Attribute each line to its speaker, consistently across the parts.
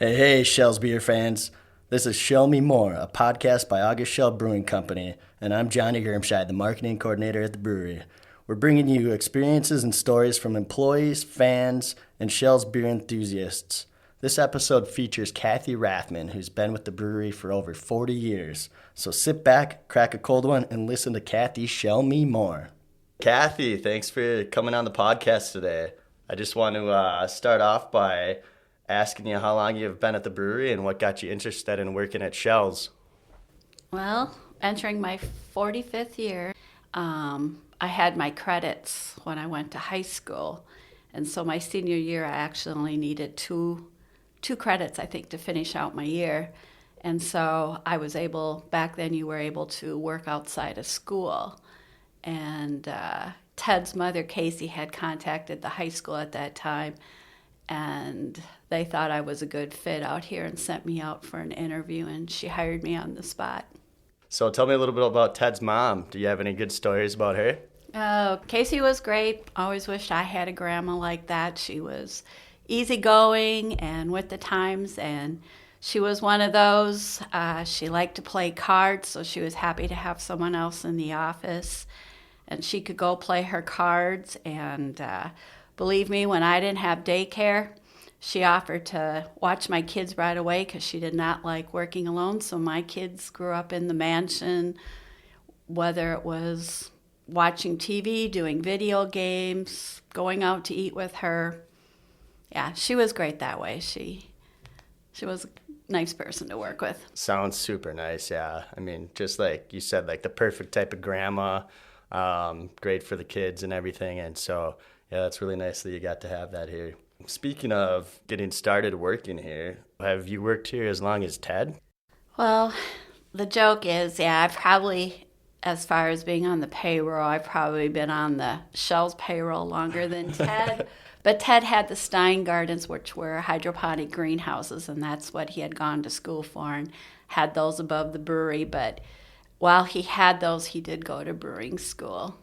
Speaker 1: Hey, Schell's beer fans. This is Shell Me More, a podcast by August Schell Brewing Company, and I'm Johnny Germscheid, the marketing coordinator at the brewery. We're bringing you experiences and stories from employees, fans, and Schell's beer enthusiasts. This episode features Kathy Rathmann, who's been with the brewery for over 40 years. So sit back, crack a cold one, and listen to Kathy Shell Me More. Kathy, thanks for coming on the podcast today. I just want to start off by asking you how long you've been at the brewery and what got you interested in working at Schell's.
Speaker 2: Well, entering my 45th year, I had my credits when I went to high school. And so my senior year, I actually only needed two credits, I think, to finish out my year. And so I was able, back then you were able to work outside of school. And Ted's mother, Casey, had contacted the high school at that time, and they thought I was a good fit out here and sent me out for an interview, and she hired me on the spot.
Speaker 1: So tell me a little bit about Ted's mom. Do you have any good stories about her?
Speaker 2: Casey was great. Always wished I had a grandma like that. She was easygoing and with the times, and she was one of those. She liked to play cards, so she was happy to have someone else in the office, and she could go play her cards. And believe me, when I didn't have daycare, she offered to watch my kids right away because she did not like working alone. So my kids grew up in the mansion, whether it was watching TV, doing video games, going out to eat with her. Yeah, she was great that way. She was a nice person to work with.
Speaker 1: Sounds super nice, yeah. I mean, just like you said, like the perfect type of grandma, great for the kids and everything. And so, yeah, that's really nice that you got to have that here. Speaking of getting started working here, have you worked here as long as Ted?
Speaker 2: Well, the joke is, yeah, I've probably, as far as being on the payroll, I've probably been on the Schell's payroll longer than Ted. But Ted had the Stein Gardens, which were hydroponic greenhouses, and that's what he had gone to school for and had those above the brewery. But while he had those, he did go to brewing school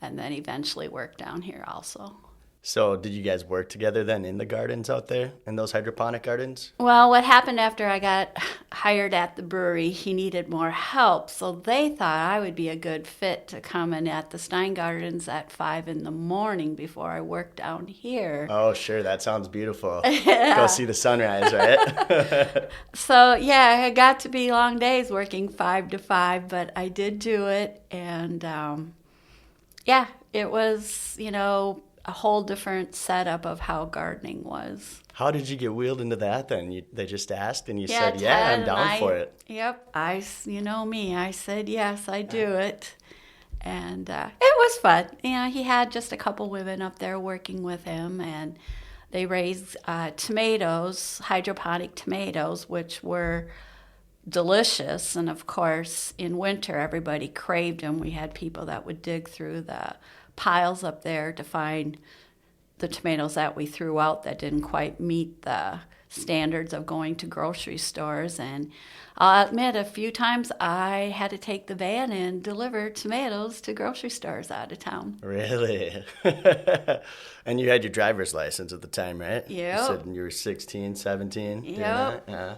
Speaker 2: and then eventually worked down here also.
Speaker 1: So did you guys work together then in the gardens out there, in those hydroponic gardens?
Speaker 2: Well, what happened after I got hired at the brewery, he needed more help. So they thought I would be a good fit to come in at the Stein Gardens at 5 in the morning before I worked down here.
Speaker 1: Oh, sure. That sounds beautiful. Yeah. Go see the sunrise, right?
Speaker 2: So, yeah, it got to be long days working 5 to 5, but I did do it. And, yeah, it was, a whole different setup of how gardening was.
Speaker 1: How did you get wheeled into that then? They just asked and you said,
Speaker 2: Ted,
Speaker 1: yeah, I'm down for it.
Speaker 2: Yep. You know me. I said, yes, I do it. And it was fun. He had just a couple women up there working with him, and they raised tomatoes, hydroponic tomatoes, which were delicious. And of course, in winter, everybody craved them. We had people that would dig through the piles up there to find the tomatoes that we threw out that didn't quite meet the standards of going to grocery stores. And I'll admit, a few times I had to take the van and deliver tomatoes to grocery stores out of town.
Speaker 1: Really? And you had your driver's license at the time, right?
Speaker 2: Yeah.
Speaker 1: You said you were 16, 17?
Speaker 2: Yep.
Speaker 1: Yeah.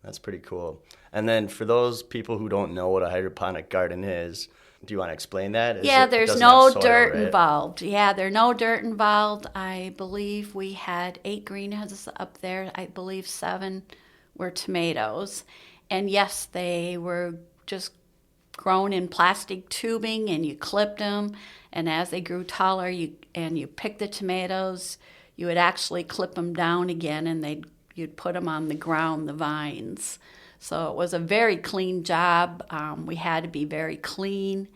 Speaker 1: That's pretty cool. And then for those people who don't know what a hydroponic garden is, do you want to explain that?
Speaker 2: There's no dirt involved. Yeah, there's no dirt involved. I believe we had 8 greenhouses up there. I believe 7 were tomatoes. And yes, they were just grown in plastic tubing, and you clipped them. And as they grew taller, you picked the tomatoes, you would actually clip them down again, and you'd put them on the ground, the vines. So it was a very clean job. We had to be very clean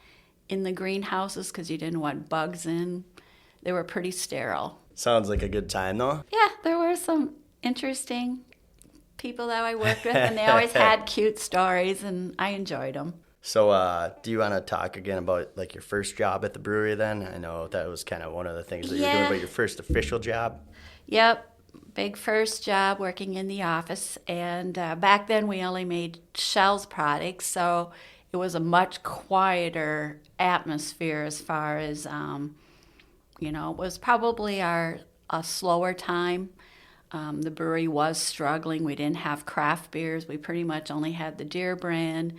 Speaker 2: in the greenhouses because you didn't want bugs in. They were pretty sterile.
Speaker 1: Sounds like a good time, though.
Speaker 2: Yeah, there were some interesting people that I worked with, and they always had cute stories, and I enjoyed them.
Speaker 1: So do you want to talk again about like your first job at the brewery then? I know that was kind of one of the things that you were doing, but your first official job?
Speaker 2: Yep. Big first job working in the office, and back then we only made Schell's products, so it was a much quieter atmosphere as far as, it was probably a slower time. The brewery was struggling. We didn't have craft beers. We pretty much only had the Deer brand,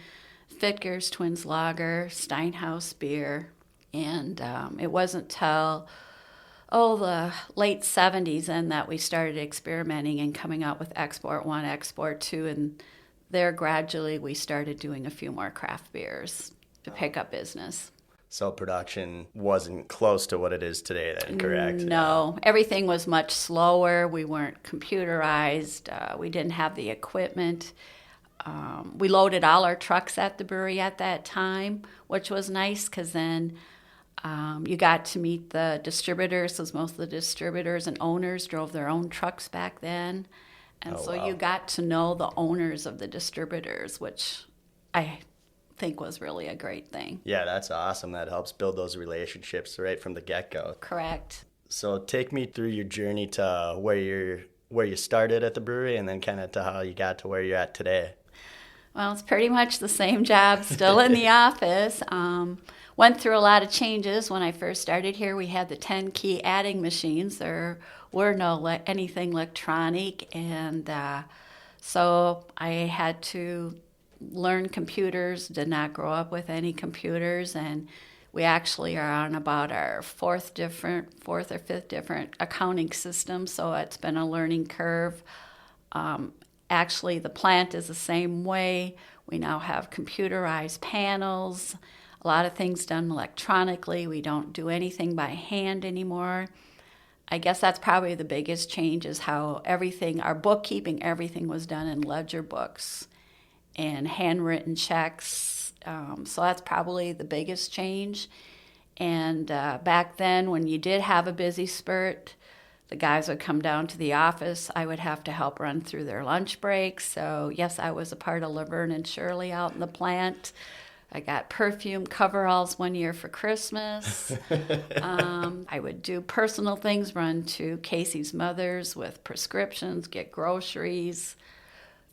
Speaker 2: Fitger's Twins Lager, Steinhaus beer. And it wasn't till, the late 70s then that we started experimenting and coming out with Export 1, Export 2. And there gradually we started doing a few more craft beers to pick up business.
Speaker 1: So production wasn't close to what it is today then, correct?
Speaker 2: No, everything was much slower. We weren't computerized. We didn't have the equipment. We loaded all our trucks at the brewery at that time, which was nice because then you got to meet the distributors, because most of the distributors and owners drove their own trucks back then. And wow. You got to know the owners of the distributors, which I think was really a great thing.
Speaker 1: Yeah, that's awesome. That helps build those relationships right from the get-go.
Speaker 2: Correct.
Speaker 1: So take me through your journey to where you started at the brewery and then kind of to how you got to where you're at today.
Speaker 2: Well, it's pretty much the same job, still in the office. Went through a lot of changes. When I first started here, we had the 10-key adding machines. There were no anything electronic, and so I had to learn computers, did not grow up with any computers, and we actually are on about our fourth or fifth different accounting system, so it's been a learning curve. Actually, the plant is the same way. We now have computerized panels, a lot of things done electronically. We don't do anything by hand anymore. I guess that's probably the biggest change is how our bookkeeping, everything was done in ledger books and handwritten checks. So that's probably the biggest change. And back then, when you did have a busy spurt, the guys would come down to the office. I would have to help run through their lunch breaks. So yes, I was a part of Laverne and Shirley out in the plant. I got perfume coveralls one year for Christmas. I would do personal things, run to Casey's mother's with prescriptions, get groceries.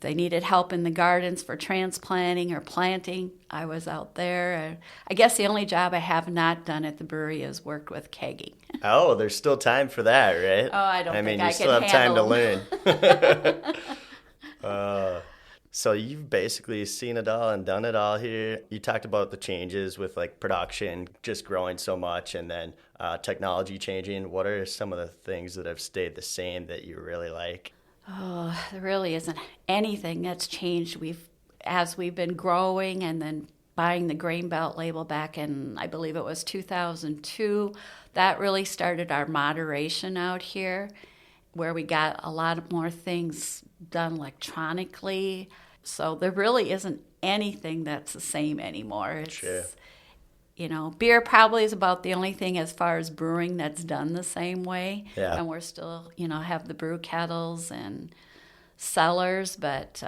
Speaker 2: They needed help in the gardens for transplanting or planting. I was out there. I guess the only job I have not done at the brewery is worked with kegging.
Speaker 1: Oh, there's still time for that, right?
Speaker 2: Oh, I don't think I can
Speaker 1: handle. I mean, you still have time
Speaker 2: them.
Speaker 1: to learn. So you've basically seen it all and done it all here. You talked about the changes with like production just growing so much and then technology changing. What are some of the things that have stayed the same that you really like?
Speaker 2: Oh, there really isn't anything that's changed. As we've been growing and then buying the Grain Belt label back in, I believe it was 2002, that really started our moderation out here, where we got a lot more things done electronically. So there really isn't anything that's the same anymore.
Speaker 1: Sure.
Speaker 2: Beer probably is about the only thing as far as brewing that's done the same way.
Speaker 1: Yeah.
Speaker 2: And we're still, have the brew kettles and cellars, but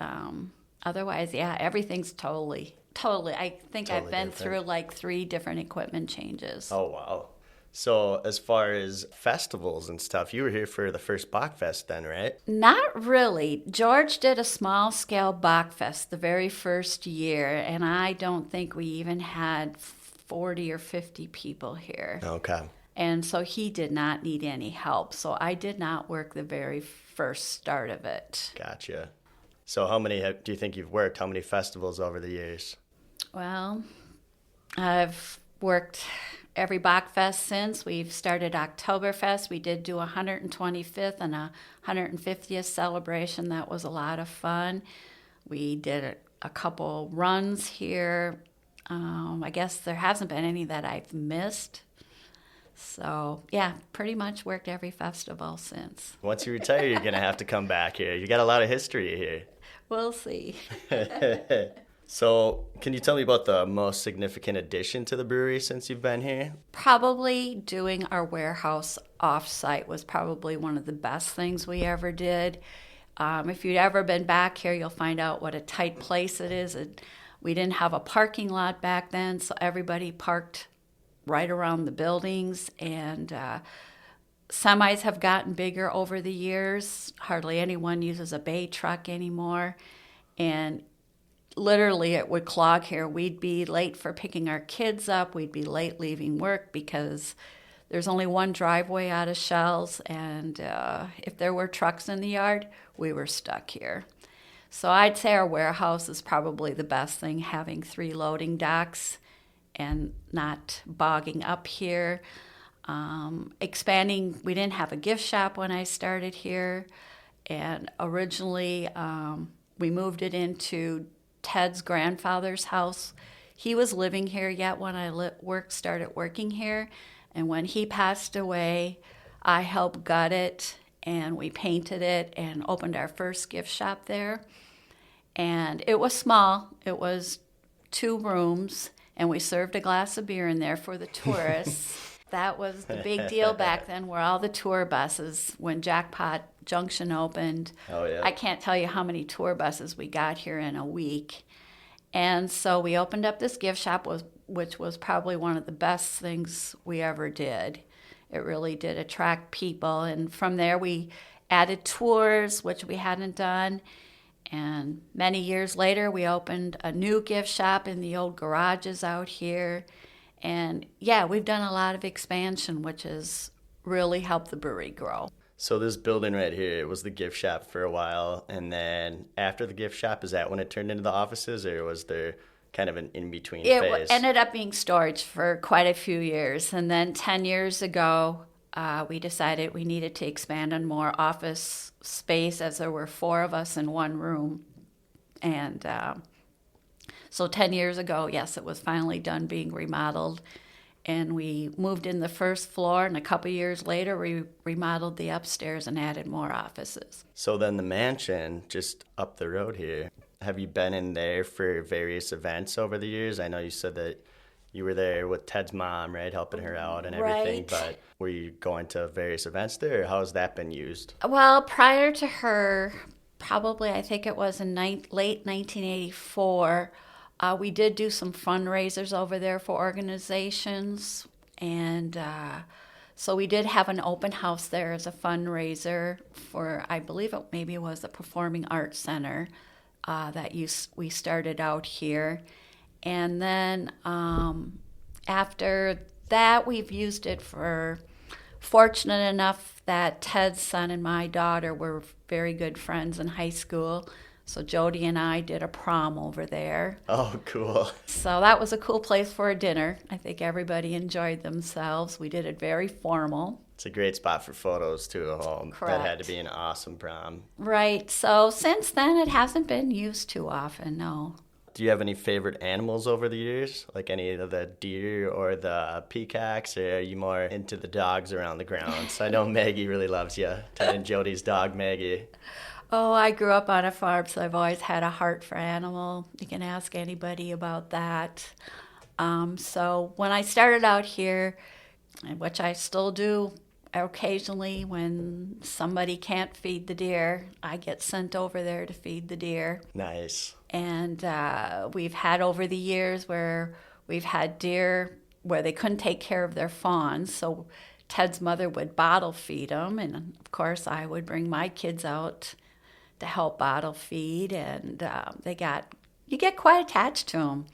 Speaker 2: otherwise, yeah, everything's totally. I think I've been through like 3 different equipment changes.
Speaker 1: Oh, wow. So as far as festivals and stuff, you were here for the first Bachfest then, right?
Speaker 2: Not really. George did a small-scale Bachfest the very first year, and I don't think we even had 40 or 50 people here.
Speaker 1: Okay.
Speaker 2: And so he did not need any help. So I did not work the very first start of it.
Speaker 1: Gotcha. So how many do you think you've worked? How many festivals over the years?
Speaker 2: Well, I've worked every Bachfest since. We've started Oktoberfest. We did do a 125th and a 150th celebration. That was a lot of fun. We did a couple runs here. I guess there hasn't been any that I've missed. So, yeah, pretty much worked every festival since.
Speaker 1: Once you retire, you're going to have to come back here. You got a lot of history here.
Speaker 2: We'll see.
Speaker 1: So, can you tell me about the most significant addition to the brewery since you've been here?
Speaker 2: Probably doing our warehouse off-site was probably one of the best things we ever did. If you've ever been back here, you'll find out what a tight place it is. We didn't have a parking lot back then, so everybody parked right around the buildings, and semis have gotten bigger over the years. Hardly anyone uses a bay truck anymore, and literally it would clog here. We'd be late for picking our kids up. We'd be late leaving work because There's only one driveway out of Schell's, and if there were trucks in the yard, we were stuck here. So I'd say our warehouse is probably the best thing, having 3 loading docks and not bogging up here. Expanding, we didn't have a gift shop when I started here, and originally we moved it into Ted's grandfather's house. He was living here yet when I started working here, and when he passed away, I helped gut it, and we painted it and opened our first gift shop there. And it was small. It was 2 rooms, and we served a glass of beer in there for the tourists. That was the big deal back then, where all the tour buses, when Jackpot Junction opened,
Speaker 1: oh, yeah.
Speaker 2: I can't tell you how many tour buses we got here in a week. And so we opened up this gift shop, which was probably one of the best things we ever did. It really did attract people. And from there, we added tours, which we hadn't done. And many years later, we opened a new gift shop in the old garages out here. And yeah, we've done a lot of expansion, which has really helped the brewery grow.
Speaker 1: So this building right here, it was the gift shop for a while. And then after the gift shop, is that when it turned into the offices, or was there kind of an in-between phase?
Speaker 2: It ended up being storage for quite a few years. And then 10 years ago, we decided we needed to expand on more office space, as there were 4 of us in one room. And so 10 years ago, yes, it was finally done being remodeled. And we moved in the first floor, and a couple years later, we remodeled the upstairs and added more offices.
Speaker 1: So then the mansion just up the road here, have you been in there for various events over the years? I know you said that you were there with Ted's mom, right, helping her out and everything,
Speaker 2: right.
Speaker 1: But were you going to various events there, or how has that been used?
Speaker 2: Well, prior to her, probably I think it was in late 1984, we did do some fundraisers over there for organizations, and so we did have an open house there as a fundraiser for, I believe maybe it was the Performing Arts Center we started out here. And then after that, we've used it for, fortunate enough that Ted's son and my daughter were very good friends in high school. So Jody and I did a prom over there.
Speaker 1: Oh, cool.
Speaker 2: So that was a cool place for a dinner. I think everybody enjoyed themselves. We did it very formal.
Speaker 1: It's a great spot for photos, too.
Speaker 2: Correct.
Speaker 1: That had to be an awesome prom.
Speaker 2: Right. So since then, it hasn't been used too often, no.
Speaker 1: Do you have any favorite animals over the years? Like any of the deer or the peacocks, or are you more into the dogs around the grounds? I know Maggie really loves you. Ted and Jody's dog, Maggie.
Speaker 2: Oh, I grew up on a farm, so I've always had a heart for animal. You can ask anybody about that. So when I started out here, which I still do occasionally when somebody can't feed the deer, I get sent over there to feed the deer.
Speaker 1: Nice.
Speaker 2: And we've had over the years where we've had deer where they couldn't take care of their fawns, so Ted's mother would bottle feed them, and of course I would bring my kids out to help bottle feed, and you get quite attached to them.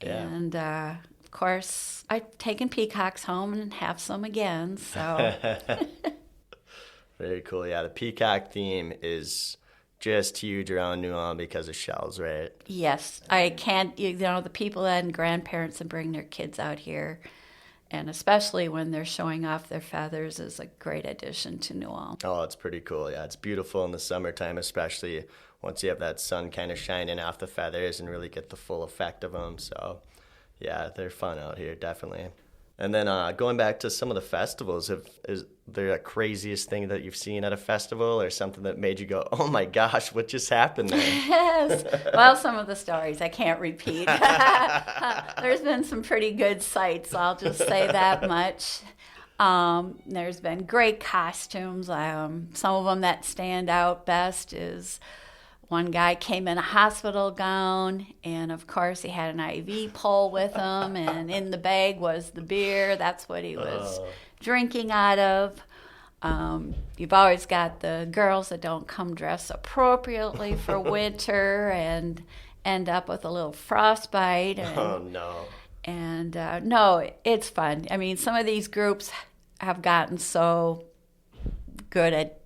Speaker 2: Yeah. And of course, I've taken peacocks home and have some again. So
Speaker 1: very cool. Yeah, the peacock theme is just huge around New Ulm because of Schell's, right?
Speaker 2: Yes, I can't. The people and grandparents that bring their kids out here, and especially when they're showing off their feathers, is a great addition to New Ulm.
Speaker 1: Oh, it's pretty cool. Yeah, it's beautiful in the summertime, especially once you have that sun kind of shining off the feathers and really get the full effect of them. So, yeah, they're fun out here, definitely. And then going back to some of the festivals, is there a craziest thing that you've seen at a festival or something that made you go, oh my gosh, what just happened there?
Speaker 2: Yes. Well, some of the stories I can't repeat. There's been some pretty good sights, I'll just say that much. There's been great costumes. Some of them that stand out best is one guy came in a hospital gown, and of course he had an IV pole with him, and in the bag was the beer. That's what he was drinking out of. You've always got the girls that don't come dressed appropriately for winter and end up with a little frostbite. And,
Speaker 1: oh, no.
Speaker 2: And no, it's fun. I mean, some of these groups have gotten so good at,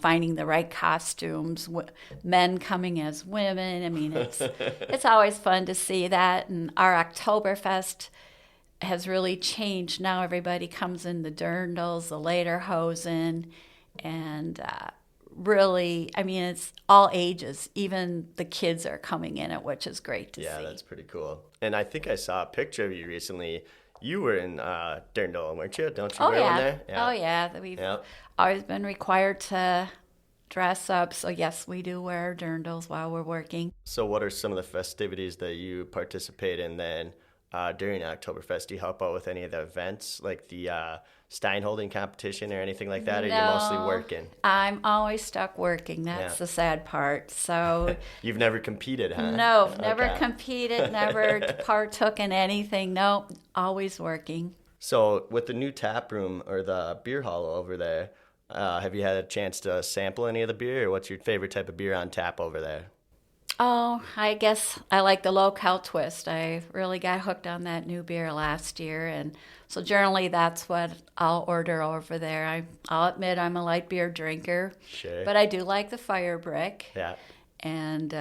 Speaker 2: finding the right costumes, men coming as women. I mean, it's always fun to see that. And our Oktoberfest has really changed. Now everybody comes in the dirndls, the lederhosen, and really, I mean, it's all ages. Even the kids are coming in it, which is great to see.
Speaker 1: Yeah, that's pretty cool. And I think I saw a picture of you recently. You were in dirndl, weren't you? Don't you wear one there?
Speaker 2: Yeah. Oh, yeah. We've always been required to dress up. So, yes, we do wear dirndls while we're working.
Speaker 1: So what are some of the festivities that you participate in then during Oktoberfest? Do you help out with any of the events, like the Stein holding competition or anything like that, or you're mostly working?
Speaker 2: I'm always stuck working. That's the sad part. So
Speaker 1: You've never competed, huh?
Speaker 2: No, never competed, never partook in anything. No, always working.
Speaker 1: So with the new tap room or the beer hall over there, have you had a chance to sample any of the beer, or what's your favorite type of beer on tap over there?
Speaker 2: Oh, I guess I like the low-cal twist. I really got hooked on that new beer last year, and so generally that's what I'll order over there. I'll admit I'm a light beer drinker,
Speaker 1: Sure.
Speaker 2: but I do like the Fire Brick.
Speaker 1: Yeah.
Speaker 2: And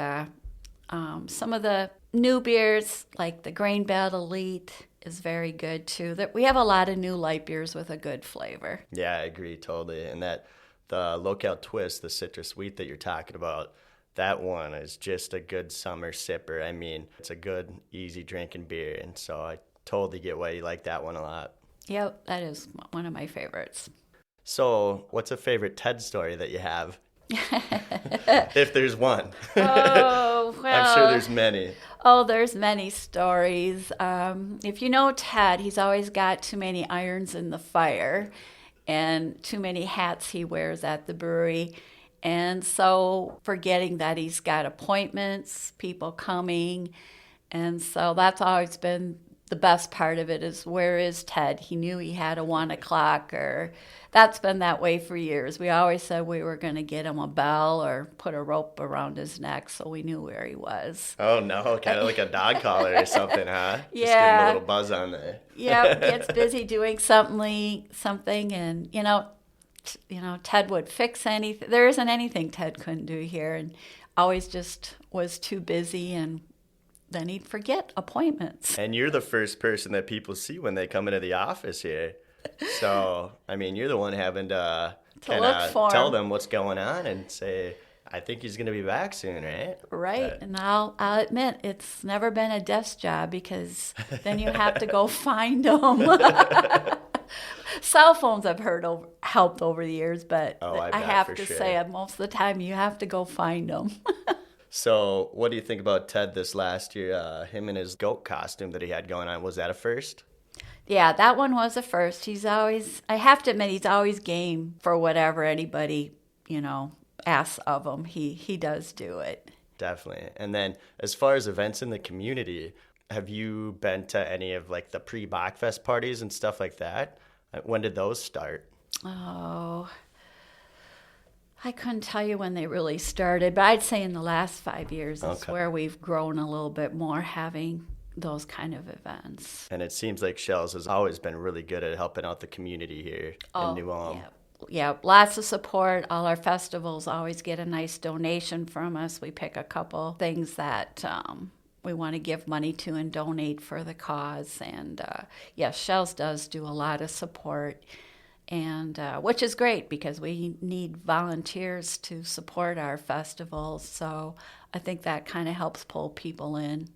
Speaker 2: some of the new beers, like the Grain Belt Elite, is very good too. We have a lot of new light beers with a good flavor.
Speaker 1: Yeah, I agree totally. And that the low-cal twist, the citrus wheat that you're talking about, that one is just a good summer sipper. I mean, it's a good, easy drinking beer, and so I totally get why you like that one a lot.
Speaker 2: Yep, that is one of my favorites.
Speaker 1: So, what's a favorite TED story that you have? If there's one.
Speaker 2: Oh, well.
Speaker 1: I'm sure there's many.
Speaker 2: Oh, there's many stories. If you know Ted, he's always got too many irons in the fire and too many hats he wears at the brewery. And so forgetting that he's got appointments, people coming. And so that's always been the best part of it is, where is Ted? He knew he had a 1 o'clock, or that's been that way for years. We always said we were going to get him a bell or put a rope around his neck so we knew where he was.
Speaker 1: Oh, no, kind of like a dog collar or something, huh?
Speaker 2: Yeah.
Speaker 1: Just give him a little buzz on there.
Speaker 2: Yep, gets busy doing something, and, Ted would fix anything. There isn't anything Ted couldn't do here, and always just was too busy, and then he'd forget appointments.
Speaker 1: And you're the first person that people see when they come into the office here. So, I mean, you're the one having to kind of tell them what's going on and say, I think he's going to be back soon, right?
Speaker 2: Right. And I'll admit, it's never been a desk job, because then you have to go find them. Cell phones I've heard helped over the years, but I have to say most of the time you have to go find them.
Speaker 1: So what do you think about Ted this last year? Him and his goat costume that he had going on, was that a first?
Speaker 2: Yeah, that one was a first. I have to admit, he's always game for whatever anybody, asks of him. He does do it.
Speaker 1: Definitely. And then as far as events in the community, have you been to any of like the pre-Bachfest parties and stuff like that? When did those start?
Speaker 2: Oh, I couldn't tell you when they really started, but I'd say in the last 5 years is where we've grown a little bit more, having those kind of events.
Speaker 1: And it seems like Schell's has always been really good at helping out the community here in New Ulm.
Speaker 2: Yeah, lots of support. All our festivals always get a nice donation from us. We pick a couple things that we want to give money to and donate for the cause. And Schell's does do a lot of support, and which is great because we need volunteers to support our festivals. So I think that kind of helps pull people in.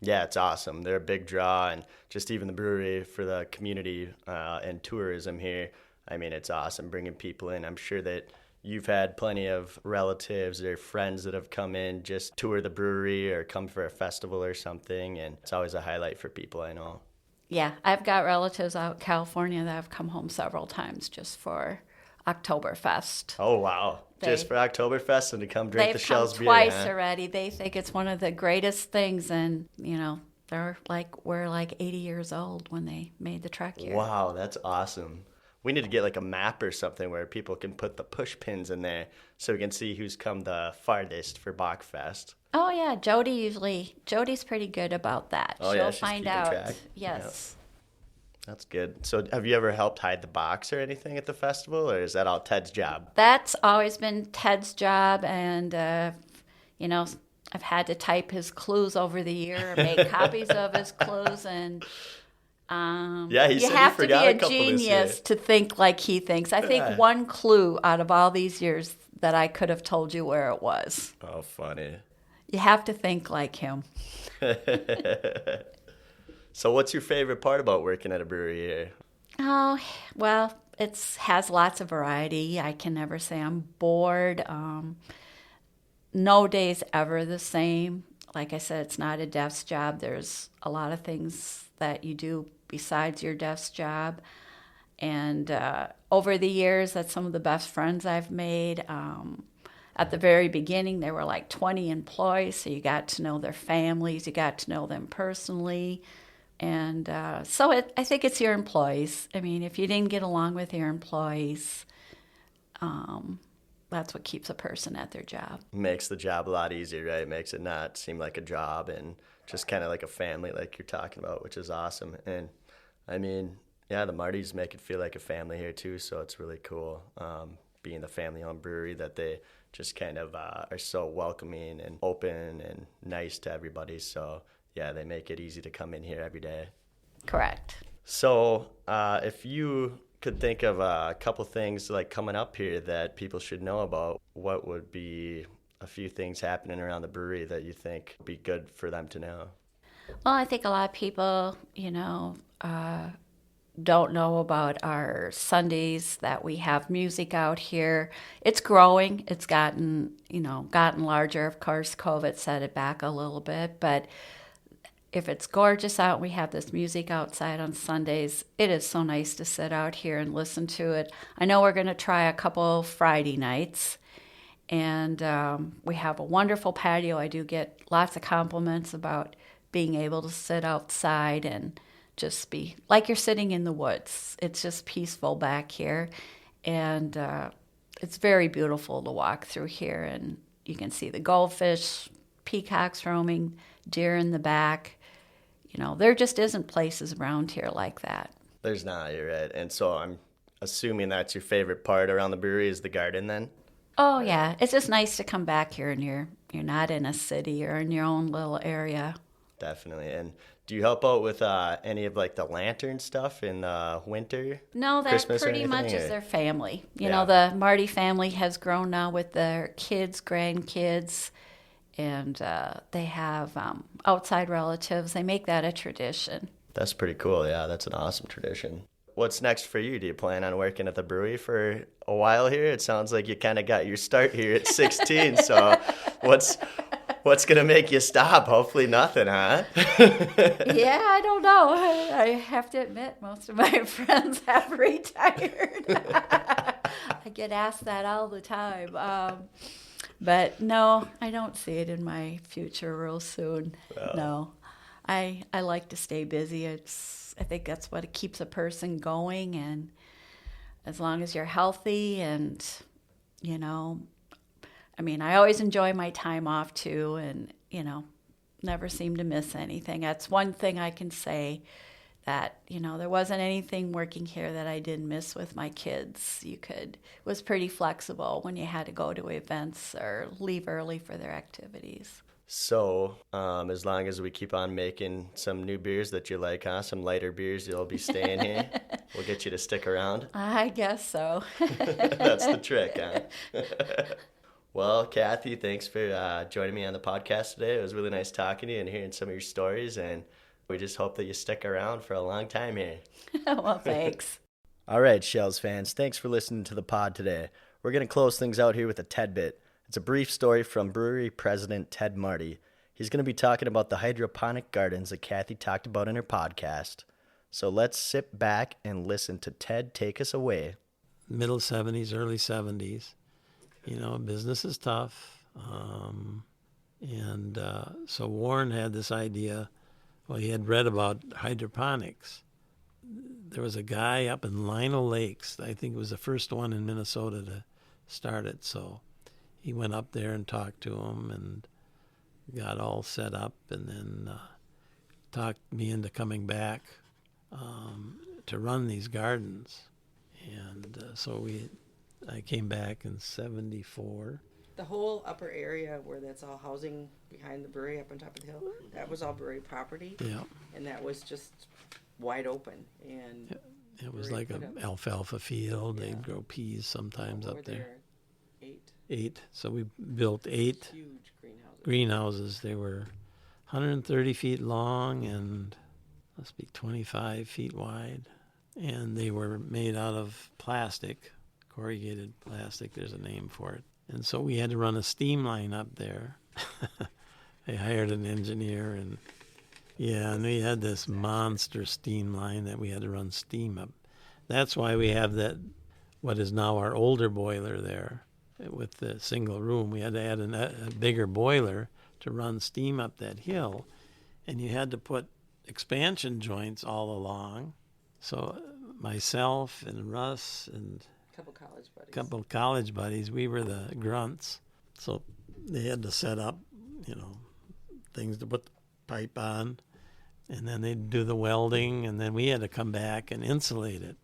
Speaker 1: Yeah, it's awesome. They're a big draw, and just even the brewery for the community and tourism here. I mean, it's awesome bringing people in. I'm sure that you've had plenty of relatives or friends that have come in, just tour the brewery or come for a festival or something, and it's always a highlight for people, I know.
Speaker 2: Yeah, I've got relatives out in California that have come home several times just for Oktoberfest.
Speaker 1: Oh, wow. Just for Oktoberfest and to come drink the Schell's beer,
Speaker 2: They've come twice already. They think it's one of the greatest things, and, we're like 80 years old when they made the trek here.
Speaker 1: Wow, that's awesome. We need to get like a map or something where people can put the push pins in there so we can see who's come the farthest for Bachfest.
Speaker 2: Oh, yeah. Jody's pretty good about that.
Speaker 1: Oh,
Speaker 2: She'll
Speaker 1: she's
Speaker 2: find
Speaker 1: keeping
Speaker 2: out.
Speaker 1: track.
Speaker 2: Yes.
Speaker 1: That's good. So have you ever helped hide the box or anything at the festival, or is that all Ted's job?
Speaker 2: That's always been Ted's job, and you know, I've had to type his clues over the year, make copies of his clues, and
Speaker 1: Yeah, he
Speaker 2: you
Speaker 1: said he
Speaker 2: have to be
Speaker 1: forgot
Speaker 2: a
Speaker 1: a couple this year.
Speaker 2: genius to think like he thinks. I think
Speaker 1: Yeah.
Speaker 2: one clue out of all these years that I could have told you where it was.
Speaker 1: Oh, funny.
Speaker 2: You have to think like him.
Speaker 1: So what's your favorite part about working at a brewery here?
Speaker 2: Oh, well, it has lots of variety. I can never say I'm bored. No day's ever the same. Like I said, it's not a desk job. There's a lot of things that you do besides your desk job. And over the years, that's some of the best friends I've made. At the very beginning, there were like 20 employees, so you got to know their families, you got to know them personally. And I think it's your employees. I mean, if you didn't get along with your employees, that's what keeps a person at their job.
Speaker 1: Makes the job a lot easier, right? Makes it not seem like a job and just kind of like a family like you're talking about, which is awesome. And I mean, yeah, the Martys make it feel like a family here too, so it's really cool being the family-owned brewery that they just kind of are so welcoming and open and nice to everybody. So yeah, they make it easy to come in here every day.
Speaker 2: Correct.
Speaker 1: So if you could think of a couple things like coming up here that people should know about, what would be a few things happening around the brewery that you think would be good for them to know?
Speaker 2: Well, I think a lot of people, don't know about our Sundays that we have music out here. It's growing. It's gotten larger. Of course, COVID set it back a little bit, but if it's gorgeous out and we have this music outside on Sundays, it is so nice to sit out here and listen to it. I know we're going to try a couple Friday nights, and we have a wonderful patio. I do get lots of compliments about being able to sit outside and just be like you're sitting in the woods. It's just peaceful back here, and it's very beautiful to walk through here, and you can see the goldfish, peacocks roaming, deer in the back. There just isn't places around here like that.
Speaker 1: There's not, you're right. And so I'm assuming that's your favorite part around the brewery is the garden then?
Speaker 2: Oh, yeah. It's just nice to come back here and you're not in a city or in your own little area.
Speaker 1: Definitely. And do you help out with any of like the lantern stuff in winter?
Speaker 2: No, that
Speaker 1: Christmas or
Speaker 2: pretty much
Speaker 1: anything,
Speaker 2: is
Speaker 1: or-
Speaker 2: their family.
Speaker 1: Yeah.
Speaker 2: The Marty family has grown now with their kids, grandkids, and they have outside relatives. They make that a tradition.
Speaker 1: That's pretty cool. Yeah, that's an awesome tradition. What's next for you? Do you plan on working at the brewery for a while here? It sounds like you kind of got your start here at 16. So what's going to make you stop? Hopefully nothing, huh?
Speaker 2: Yeah, I don't know. I have to admit, most of my friends have retired. I get asked that all the time. But no, I don't see it in my future real soon.
Speaker 1: Well.
Speaker 2: No. I like to stay busy. I think that's what keeps a person going, and as long as you're healthy and, I always enjoy my time off too, and, never seem to miss anything. That's one thing I can say, that, there wasn't anything working here that I didn't miss with my kids. It was pretty flexible when you had to go to events or leave early for their activities.
Speaker 1: So as long as we keep on making some new beers that you like, huh? Some lighter beers, you'll be staying here. We'll get you to stick around.
Speaker 2: I guess so.
Speaker 1: That's the trick, huh? Well, Kathy, thanks for joining me on the podcast today. It was really nice talking to you and hearing some of your stories, and we just hope that you stick around for a long time here.
Speaker 2: Well, thanks.
Speaker 1: All right, Schell's fans, thanks for listening to the pod today. We're going to close things out here with a Ted bit. It's a brief story from brewery president Ted Marty. He's going to be talking about the hydroponic gardens that Kathy talked about in her podcast. So let's sit back and listen to Ted take us away.
Speaker 3: Middle 70s, early 70s. Business is tough. So Warren had this idea. Well, he had read about hydroponics. There was a guy up in Lino Lakes. I think it was the first one in Minnesota to start it. So he went up there and talked to him and got all set up, and then talked me into coming back to run these gardens. And I came back in 74.
Speaker 4: The whole upper area where that's all housing behind the brewery up on top of the hill, that was all brewery property.
Speaker 3: Yeah.
Speaker 4: And that was just wide open. And
Speaker 3: it was like an alfalfa field.
Speaker 4: Yeah.
Speaker 3: They'd grow peas sometimes up there.
Speaker 4: 8.
Speaker 3: So we built 8
Speaker 4: Huge greenhouses.
Speaker 3: greenhouses. They were 130 feet long and must be 25 feet wide. And they were made out of plastic, corrugated plastic. There's a name for it. And so we had to run a steam line up there. They hired an engineer, and we had this monster steam line that we had to run steam up. That's why we have that, what is now our older boiler there with the single room. We had to add a bigger boiler to run steam up that hill, and you had to put expansion joints all along. So myself and Russ and couple college buddies, we were the grunts. So they had to set up, things to put the pipe on, and then they'd do the welding, and then we had to come back and insulate it.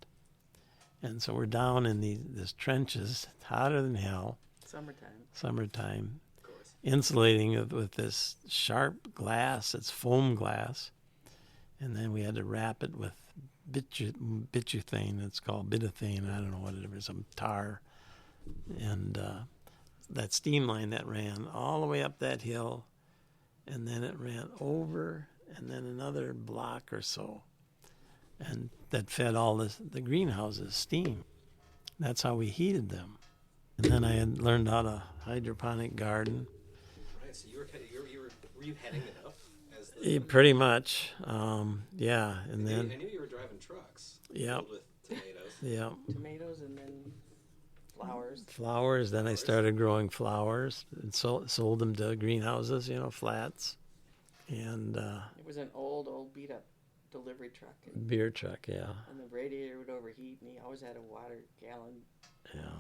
Speaker 3: And so we're down in these trenches, hotter than hell. Summertime.
Speaker 4: Of course.
Speaker 3: Insulating it with this sharp glass. It's foam glass. And then we had to wrap it with bituthane. It's called bituthane. I don't know what it is, some tar. And that steam line that ran all the way up that hill, and then it ran over, and then another block or so. And that fed all the greenhouses steam. That's how we heated them. And then I had learned how to hydroponic garden.
Speaker 5: Right, so were you heading it up?
Speaker 3: Pretty much, And then
Speaker 5: I knew you were driving trucks.
Speaker 3: Yep.
Speaker 5: With tomatoes.
Speaker 3: Yep.
Speaker 4: Tomatoes and then
Speaker 3: Flowers. Then I started growing flowers and sold them to greenhouses, flats. And
Speaker 4: it was an old beat up delivery truck.
Speaker 3: Beer truck, yeah.
Speaker 4: And the radiator would overheat, and he always had a water gallon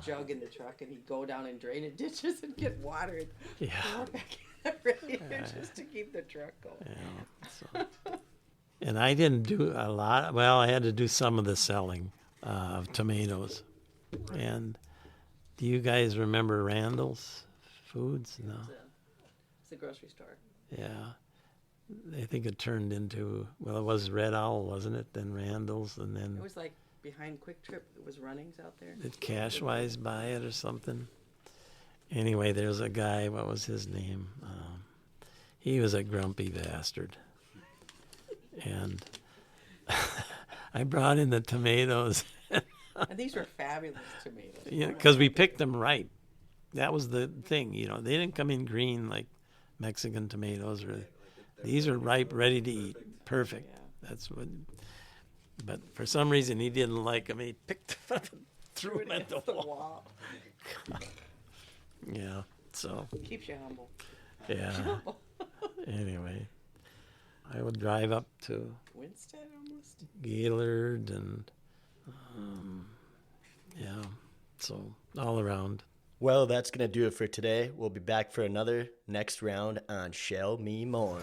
Speaker 4: jug in the truck, and he'd go down and drain in ditches and get water and pour back in the radiator just to keep the truck going.
Speaker 3: Yeah. So. And I didn't do a lot. Well, I had to do some of the selling of tomatoes. And do you guys remember Randall's Foods? No.
Speaker 4: It's a grocery store.
Speaker 3: Yeah. I think it turned into, it was Red Owl, wasn't it? Then Randall's, and then...
Speaker 4: It was like behind Quick Trip. It was Runnings out there.
Speaker 3: Did Cashwise buy it or something? Anyway, there's a guy, what was his name? He was a grumpy bastard. And I brought in the tomatoes.
Speaker 4: And these were fabulous tomatoes.
Speaker 3: Yeah, because we picked them ripe. That was the thing, They didn't come in green like Mexican tomatoes or... These are ripe, ready to eat. Perfect. Yeah. That's what. But for some reason, he didn't like them. He picked them up and threw them at the wall. Yeah. So.
Speaker 4: Keeps you humble.
Speaker 3: Yeah. Anyway, I would drive up to
Speaker 4: Winstead almost.
Speaker 3: Gaylord and so all around.
Speaker 1: Well, that's going to do it for today. We'll be back for another next round on Schell Me More.